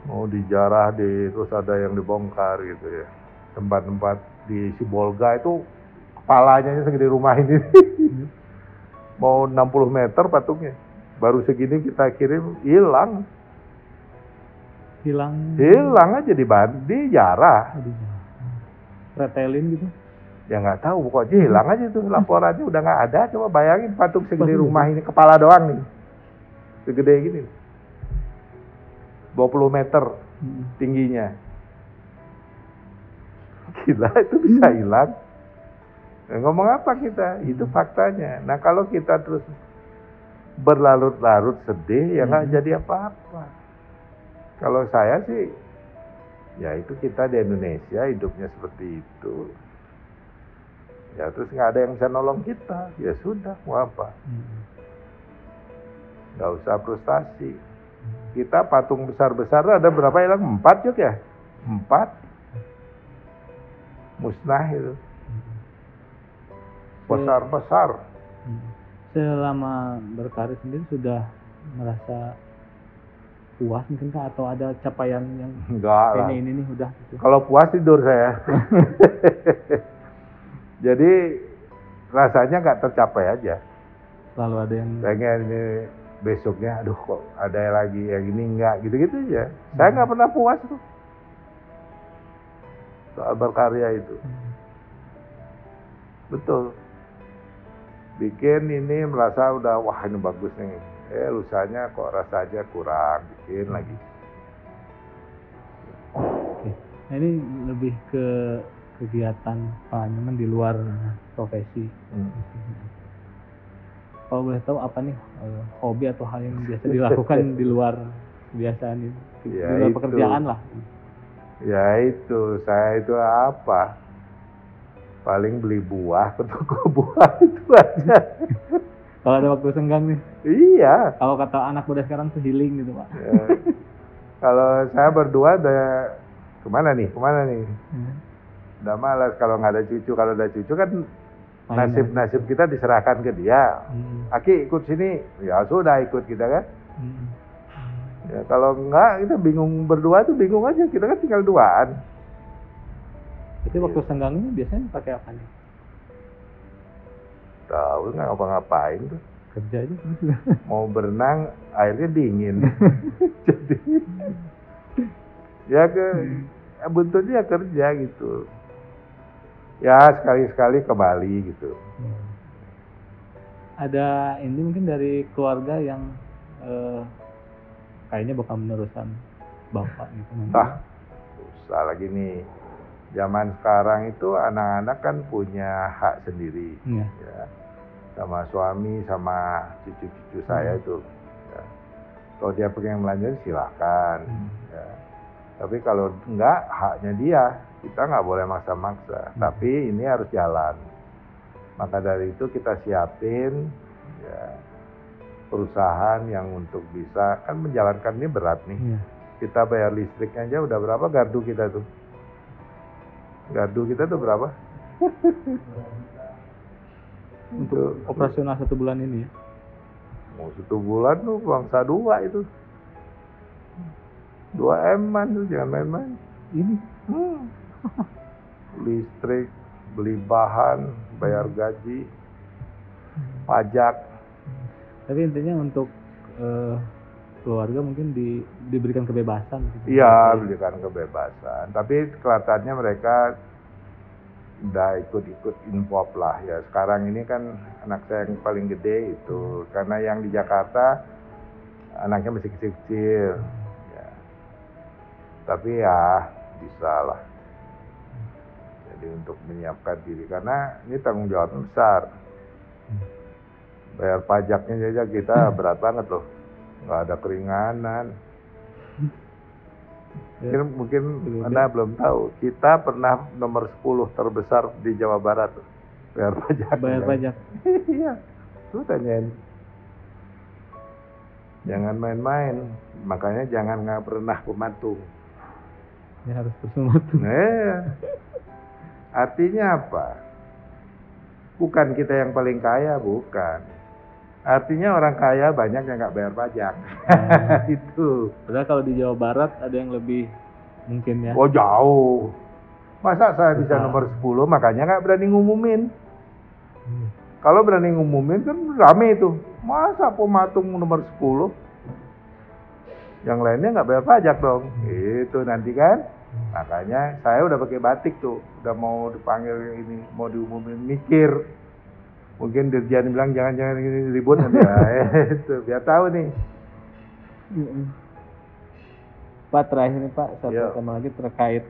Mau dijarah, terus ada yang dibongkar gitu ya. Tempat-tempat di Sibolga itu kepalanya segede rumah ini. Mau 60 meter patungnya. Baru segini kita kirim, hilang aja dijarah. Retelin gitu. Ya nggak tahu, pokoknya hilang aja tuh, laporannya udah nggak ada. Coba bayangin patung segede rumah ini, kepala doang nih, segede gini, 20 meter tingginya. Gila, itu bisa hilang. Ngomong apa kita? Itu faktanya. Nah kalau kita terus berlarut-larut sedih, ya nggak jadi apa-apa. Kalau saya sih, ya itu kita di Indonesia hidupnya seperti itu. Ya terus nggak ada yang bisa nolong kita, ya sudah, mau apa? Nggak usah frustasi. Kita patung besar-besar ada berapa hilang? 4 juga ya? 4 musnah itu. Besar-besar. Selama berkarya sendiri sudah merasa puas mungkin Kak, atau ada capaian yang enggak lah. Ini udah gitu. Kalau puas tidur saya. Jadi rasanya nggak tercapai aja. Selalu ada yang pengen ini besoknya, aduh kok ada lagi yang ini enggak, gitu-gitu aja. Saya nggak pernah puas tuh soal berkarya itu. Betul. Bikin ini merasa udah wah ini bagus nih. Lusanya kok rasanya kurang, bikin lagi. Oke. Nah, ini lebih ke kegiatan Pak Nyoman di luar profesi. Kalau boleh tahu apa nih hobi atau hal yang biasa dilakukan di luar kebiasaan ini, di luar pekerjaan lah. Ya itu, saya itu apa? Paling beli buah ke toko buah itu aja. Kalau ada waktu senggang nih. Iya. Kalau kata anak muda sekarang tuh healing gitu Pak. Ya. Kalau saya berdua udah kemana nih? Udah malas kalau nggak ada cucu. Kalau ada cucu kan nasib kita diserahkan ke dia. Aki ikut sini, ya sudah ikut kita kan. Ya, kalau enggak kita bingung berdua tuh bingung aja. Kita kan tinggal duaan. Jadi waktu senggangnya biasanya pakai apa nih? Tahu nggak ngapa-ngapain tuh. Kerja aja. Mau berenang airnya dingin. Jadi ya buntutnya kerja gitu. Ya sekali-sekali ke Bali gitu. Ada ini mungkin dari keluarga yang kayaknya bakal meneruskan bapak gitu nanti. Susah lagi nih. Zaman sekarang itu anak-anak kan punya hak sendiri, ya. Sama suami, sama cucu-cucu saya itu. Ya. Kalau dia pengen melanjutkan silakan. Ya. Tapi kalau enggak, haknya dia. Kita nggak boleh maksa-maksa. Tapi ini harus jalan. Maka dari itu kita siapin ya, perusahaan yang untuk bisa kan menjalankan ini berat nih. Kita bayar listriknya aja udah berapa gardu kita tuh? Gardu kita tuh berapa? Untuk operasional 1 bulan ini ya? Mau 1 bulan tuh bangsa 2 itu. 2 M-an tuh, jangan main-main. Ini? Listrik, beli bahan, bayar gaji, pajak. Tapi intinya untuk keluarga mungkin diberikan kebebasan. Iya, diberikan kebebasan. Tapi kelihatannya mereka udah ikut-ikut involve lah ya. Sekarang ini kan anak saya yang paling gede itu, karena yang di Jakarta anaknya masih kecil-kecil. Ya. Tapi ya bisa lah. Jadi untuk menyiapkan diri, karena ini tanggung jawab besar. Bayar pajaknya aja kita berat banget loh. Nggak ada keringanan. Mungkin Anda belum tahu, kita pernah nomor 10 terbesar di Jawa Barat bayar pajak. Bayar pajak. Iya, tuh tanyain. Jangan main-main, makanya jangan nggak pernah pematung. Ya harus bersumatung. Artinya apa? Bukan kita yang paling kaya, bukan. Artinya orang kaya banyak yang nggak bayar pajak. Itu. Padahal kalau di Jawa Barat ada yang lebih mungkin ya. Oh jauh. Masa saya bisa nomor 10, makanya nggak berani ngumumin. Kalau berani ngumumin kan rame itu. Masa pematung nomor 10? Yang lainnya nggak bayar pajak dong. Itu nanti kan. Makanya saya udah pakai batik tuh. Udah mau dipanggil ini, mau diumumin, mikir. Mungkin Dirjen bilang jangan-jangan ini ribut nanti. Itu biar tahu nih. Pak, terakhir nih Pak, satu tema lagi terkait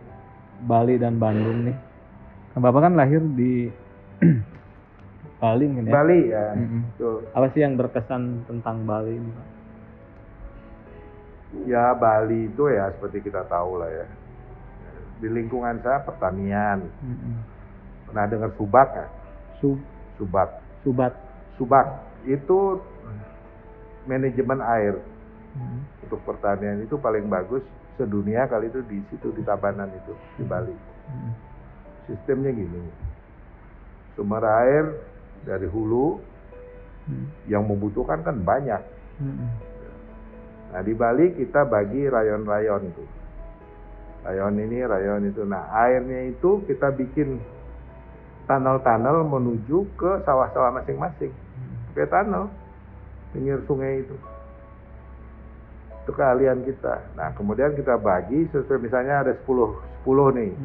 Bali dan Bandung nih. Bapak kan lahir di Bali kan ya? Bali ya. Apa sih yang berkesan tentang Bali ini Pak? Ya Bali itu ya seperti kita tahu lah ya. Di lingkungan saya pertanian. Pernah dengar subak nggak? Subak itu manajemen air. Untuk pertanian itu paling bagus sedunia kali itu di situ, di Tabanan itu, di Bali. Sistemnya gini, sumber air dari hulu yang membutuhkan kan banyak. Nah di Bali kita bagi rayon-rayon itu, rayon ini, rayon itu. Nah airnya itu kita bikin tunnel-tunnel menuju ke sawah-sawah masing-masing, ke tunnel pinggir sungai itu. Itu keahlian kita. Nah kemudian kita bagi sesuai, misalnya ada 10 nih.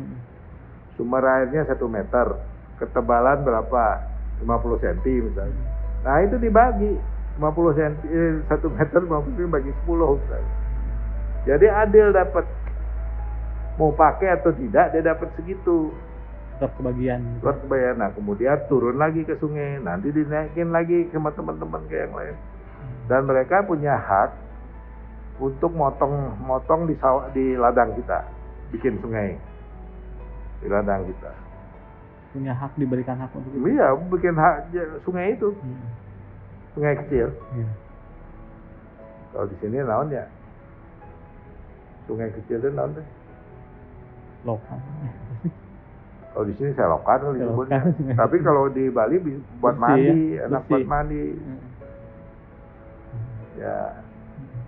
Sumber airnya 1 meter, ketebalan berapa? 50 cm misalnya. Nah itu dibagi 50 cm, 1 meter 50 cm bagi 10 misalnya. Jadi adil dapat. Mau pakai atau tidak dia dapat segitu. Tetap kebagian. Nah kemudian turun lagi ke sungai, nanti dinaikin lagi sama teman-teman kayak yang lain. Dan mereka punya hak untuk motong di ladang kita, bikin sungai di ladang kita. punya hak, diberikan hak untuk itu. Iya, bikin hak sungai itu, sungai kecil. Iya. Kalau di sini naon ya, sungai kecil itu naon deh. Lokal. Kalau di sini selokan kali disebutnya. Selokan. Tapi kalau di Bali buat Bersih, mandi, ya? enak Bersih. buat mandi. Ya,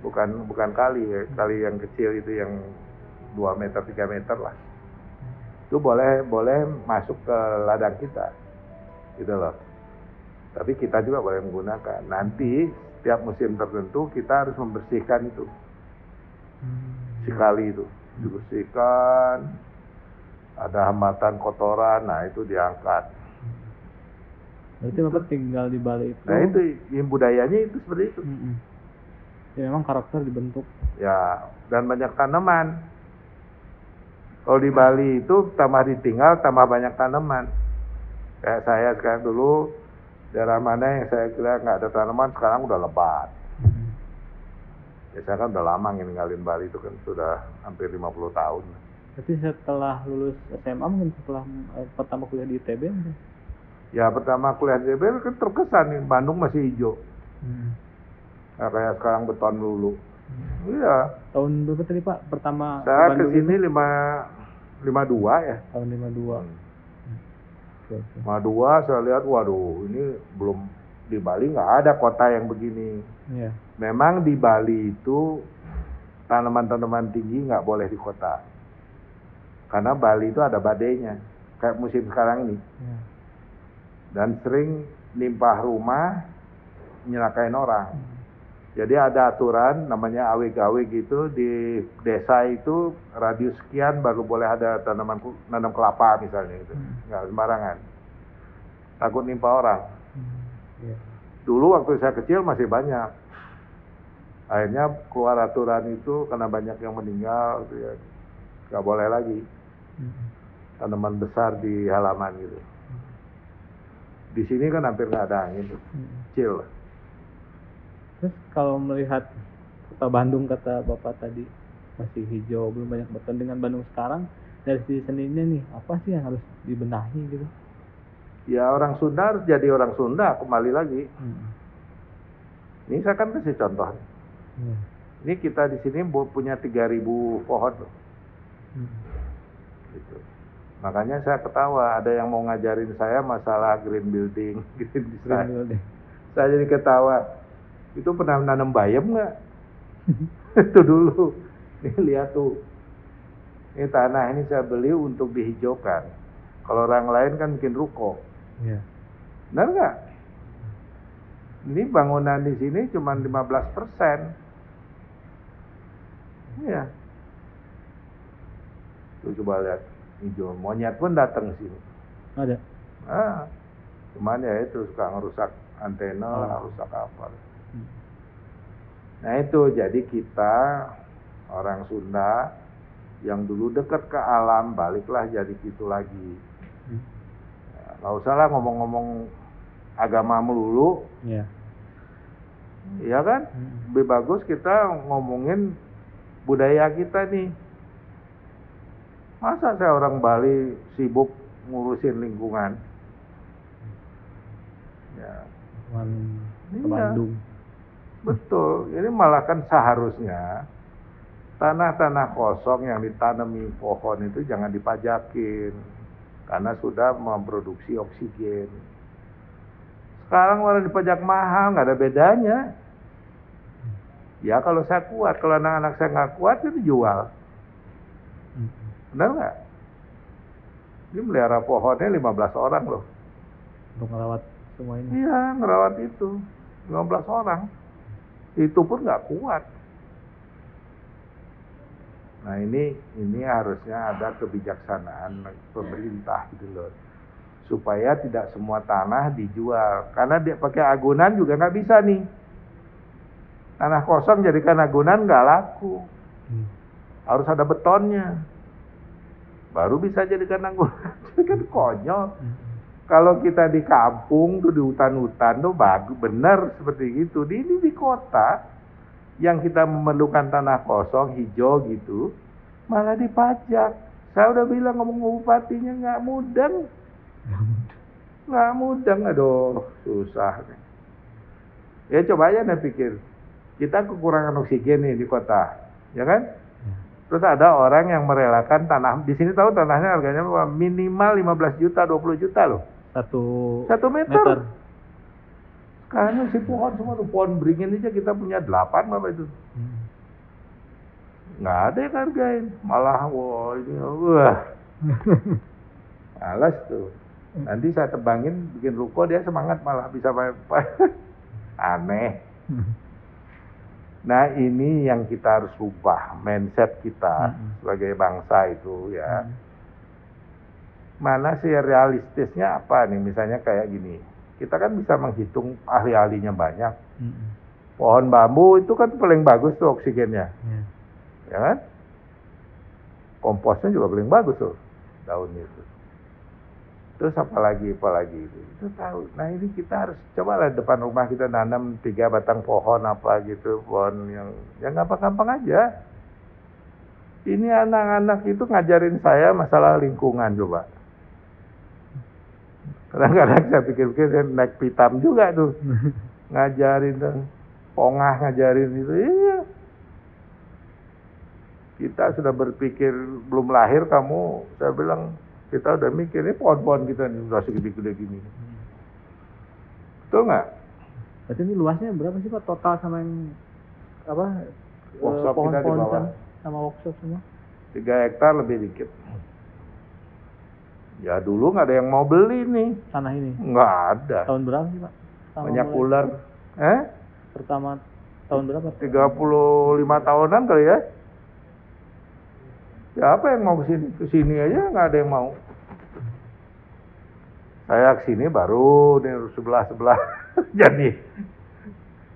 bukan kali ya, kali yang kecil itu yang 2 meter 3 meter lah. Itu boleh masuk ke ladang kita, gitu loh. Tapi kita juga boleh menggunakan. Nanti setiap musim tertentu kita harus membersihkan itu, si kali itu dibersihkan. Ada hambatan kotoran, nah itu diangkat. Berarti Bapak tinggal di Bali itu. Nah itu yang budayanya itu seperti itu. Ya memang karakter dibentuk. Ya, dan banyak tanaman. Kalau di Bali itu tambah ditinggal, tambah banyak tanaman. Kayak saya sekarang dulu, daerah mana yang saya kira nggak ada tanaman, sekarang udah lebat. Ya saya kan udah lama ninggalin Bali itu kan, sudah hampir 50 tahun. Berarti setelah lulus SMA mungkin setelah pertama kuliah di ITB mungkin? Ya pertama kuliah di ITB kan terkesan nih, Bandung masih hijau. Nah, kayak sekarang beton dulu. Iya. Tahun berapa tadi Pak pertama Saya Bandung kesini itu? 52 ya. Tahun 52. 52 saya lihat, waduh ini belum, di Bali nggak ada kota yang begini. Iya. Memang di Bali itu tanaman-tanaman tinggi nggak boleh di kota. Karena Bali itu ada badainya, kayak musim sekarang ini. Iya. Dan sering nimpah rumah, nyelakain orang. Jadi ada aturan namanya AW-GAW gitu, di desa itu radius sekian baru boleh ada nanam kelapa misalnya gitu. Nggak sembarangan. Takut nimpa orang. Iya. Dulu waktu saya kecil masih banyak. Akhirnya keluar aturan itu karena banyak yang meninggal gitu ya. Nggak boleh lagi tanaman besar di halaman gitu. Di sini kan hampir nggak ada angin, kecil. Terus kalau melihat kota Bandung kata Bapak tadi masih hijau, belum banyak beton, dengan Bandung sekarang dari sisi seninya nih apa sih yang harus dibenahi gitu? Ya orang Sunda harus jadi orang Sunda kembali lagi. Ini saya kan kasih contoh. Ini kita di sini punya 3.000 pohon loh. Gitu. Makanya saya ketawa, ada yang mau ngajarin saya masalah green building, green design. Saya jadi ketawa. Itu pernah nanam bayam nggak? Itu dulu. Ini lihat tuh. Ini tanah ini saya beli untuk dihijaukan. Kalau orang lain kan bikin ruko. Iya. Benar nggak? Ini bangunan di sini cuma 15%. Iya. Tuh coba lihat. Hijau. Monyet pun datang sini. Ada. Cuman ya itu suka ngerusak antena lah, rusak apa. Nah itu, jadi kita orang Sunda yang dulu dekat ke alam, baliklah jadi gitu lagi. Nggak usah lah ngomong-ngomong agama melulu. Iya. Iya kan? Lebih bagus kita ngomongin budaya kita nih. Masa saya orang Bali sibuk ngurusin lingkungan? Ya. Ke Bandung. Betul, ini malah kan seharusnya tanah-tanah kosong yang ditanami pohon itu jangan dipajakin karena sudah memproduksi oksigen. Sekarang malah dipajak mahal, nggak ada bedanya. Ya kalau saya kuat, kalau anak-anak saya nggak kuat itu dijual. Benar nggak? Ini melihara pohonnya 15 orang loh. Untuk merawat semua ini. Iya, ngerawat itu 15 orang. Itu pun nggak kuat. Nah ini harusnya ada kebijaksanaan pemerintah gitu loh, supaya tidak semua tanah dijual. Karena dia pakai agunan juga nggak bisa nih. Tanah kosong jadikan agunan nggak laku. Harus ada betonnya, baru bisa jadikan agunan. Jadi kan konyol. Kalau kita di kampung tuh, di hutan-hutan tuh bagus, benar seperti gitu. Ini di kota yang kita memerlukan tanah kosong hijau gitu, malah dipajak. Saya udah bilang ngomong bupatinya nggak mudeng. Nggak mudeng, aduh susah. Ya coba aja nih pikir, kita kekurangan oksigen nih di kota, ya kan? Terus ada orang yang merelakan tanah, di sini tahu tanahnya harganya minimal 15 juta, 20 juta loh. Satu meter. Sekarang si pohon semua tuh, pohon beringin aja kita punya 8 apa itu. Nggak ada yang hargain, malah wah ini, wah. Malas tuh. Nanti saya tebangin bikin ruko, dia semangat malah bisa aneh. Nah ini yang kita harus ubah, mindset kita sebagai bangsa itu ya. Mana sih realistisnya apa nih, misalnya kayak gini. Kita kan bisa menghitung, ahli-ahlinya banyak. Pohon bambu itu kan paling bagus tuh oksigennya. Ya kan? Komposnya juga paling bagus tuh daunnya itu. Terus apalagi itu tahu. Nah ini kita harus cobalah depan rumah kita nanam 3 batang pohon apa gitu, pohon yang gampang-gampang aja. Ini anak-anak itu ngajarin saya masalah lingkungan coba. Kadang-kadang saya pikir-pikir saya naik pitam juga tuh, ngajarin tuh, pongah ngajarin itu. Iya. Kita sudah berpikir belum lahir kamu, saya bilang. Kita udah mikir, ini pohon-pohon kita nih udah segede-gede gini. Betul nggak? Berarti ini luasnya berapa sih Pak total sama yang apa? Workshop kita di bawah. Sama workshop semua? 3 hektar lebih dikit. Ya dulu nggak ada yang mau beli nih. Tanah ini? Nggak ada. Tahun berapa sih Pak? Banyak ular. Pertama tahun berapa? 35 tahunan kali ya. Siapa yang mau kesini? Kesini aja nggak ada yang mau. Saya kesini baru nih sebelah. Jadi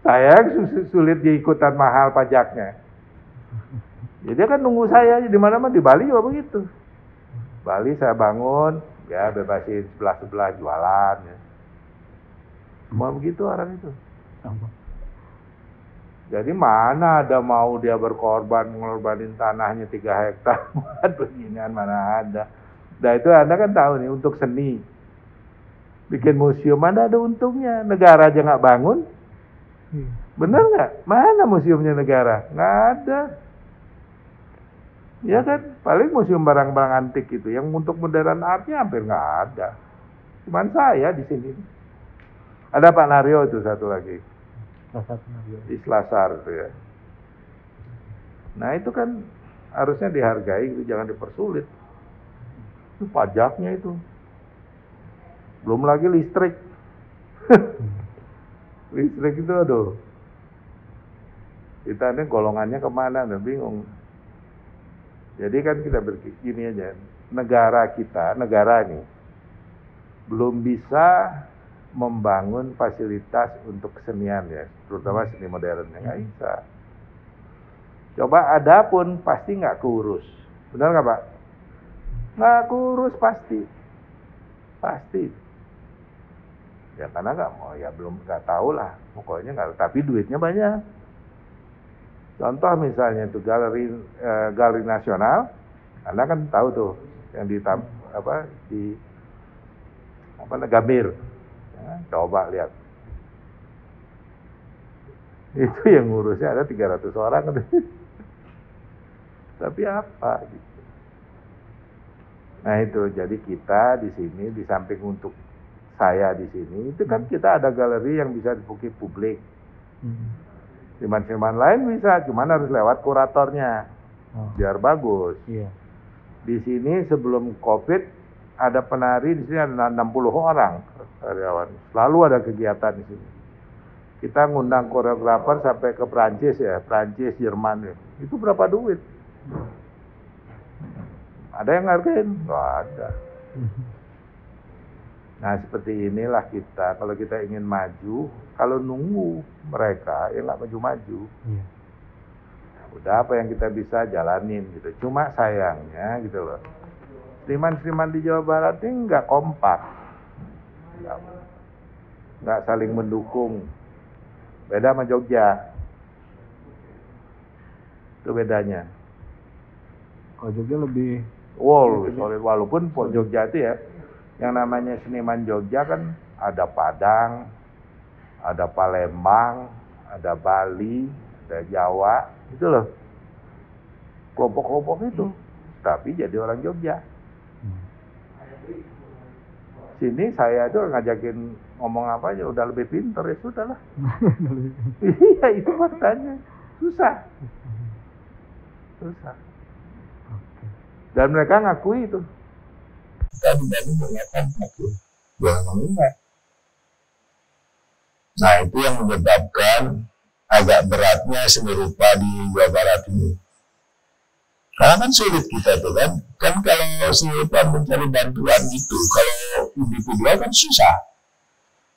saya sulit diikutan mahal pajaknya. Jadi dia kan nunggu saya di mana-mana, di Bali juga begitu. Bali saya bangun, ya bebasin sebelah jualan. Ya. Semua begitu orang itu. Jadi mana ada mau dia mengorbanin tanahnya 3 hektar buat beginian, mana ada. Nah itu Anda kan tahu nih, untuk seni. Bikin museum mana ada untungnya. Negara aja nggak bangun. Bener nggak? Mana museumnya negara? Nggak ada. Ya kan, paling museum barang-barang antik itu. Yang untuk modern artnya hampir nggak ada. Cuman saya di sini. Ada Pak Naryo itu satu lagi. Di Selasar itu ya. Nah itu kan harusnya dihargai, itu jangan dipersulit. Itu pajaknya itu. Belum lagi listrik. Listrik itu aduh. Kita ini golongannya kemana, udah bingung. Jadi kan kita begini aja. Negara ini belum bisa membangun fasilitas untuk kesenian ya, terutama seni modern, nggak bisa. Coba ada pun pasti nggak keurus, benar nggak Pak? Nggak keurus pasti. Ya karena nggak mau, ya belum, nggak tahu lah, pokoknya nggak. Tapi duitnya banyak. Contoh misalnya itu galeri nasional, Anda kan tahu tuh yang di Gambir. Ya, coba lihat. Itu yang ngurusnya ada 300 orang. Tapi apa gitu. Nah itu, jadi kita di sini di samping untuk saya di sini, itu kan kita ada galeri yang bisa dibuka publik. Seniman-seniman lain bisa, cuman harus lewat kuratornya. Biar bagus. Iya. Di sini sebelum Covid ada penari di sini ada 60 orang karyawan. Selalu ada kegiatan di sini. Kita ngundang koreografer sampai ke Prancis ya, Prancis, Jerman ya. Itu berapa duit? Ada yang ngargain? Nggak ada. Nah seperti inilah kita. Kalau kita ingin maju, kalau nunggu mereka ya nggak maju-maju. Udah apa yang kita bisa jalanin gitu. Cuma sayangnya gitu loh. Seniman-seniman di Jawa Barat ini nggak kompak, nggak saling mendukung. Beda sama Jogja, itu bedanya. Kalau Jogja lebih, Walaupun Jogja itu ya Yang namanya seniman Jogja kan ada Padang, ada Palembang, ada Bali, ada Jawa, itu loh. Kelompok-kelompok itu. Tapi jadi orang Jogja. Sini saya tuh ngajakin ngomong apa aja udah lebih pinter, ya sudah lah. Iya, itu faktanya. Susah. Dan mereka ngakui itu. Tadi mengatakan aku enggak. Nah, itu yang menyebabkan agak beratnya seni rupa di Jawa Barat ini. Karena kan sulit kita tuh kan kalau seni rupa mencari bantuan gitu, kalau individual kan susah.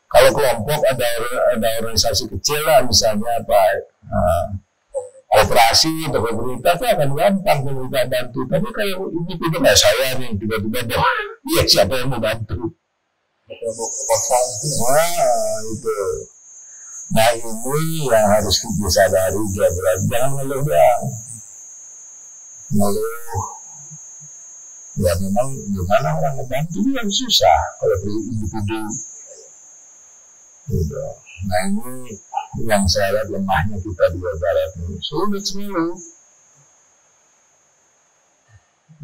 Kalau kelompok ada organisasi kecil lah, misalnya apa operasi atau pemerintah itu akan gampang meminta bantu. Tapi kalau individu kayak saya nih tiba-tiba ya siapa yang mau bantu? Wah, itu. Nah, ini yang harus kita sadari, jangan ngeluh doang. Ngeluh. Ya memang gimana orang ngebantu itu yang susah kalau individu. Gitu. Nah, ini yang saya lihat lemahnya kita di Jawa Barat ini. Sulit semua.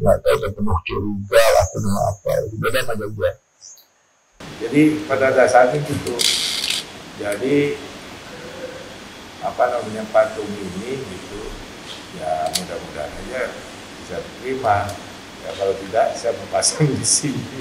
Nggak tahu penuh curiga lah, penuh apa. Beda sama Jogja. Jadi pada dasarnya gitu. Jadi apa namanya patung ini gitu. Ya mudah-mudahan aja bisa diterima. Ya kalau tidak saya mau pasang di sini.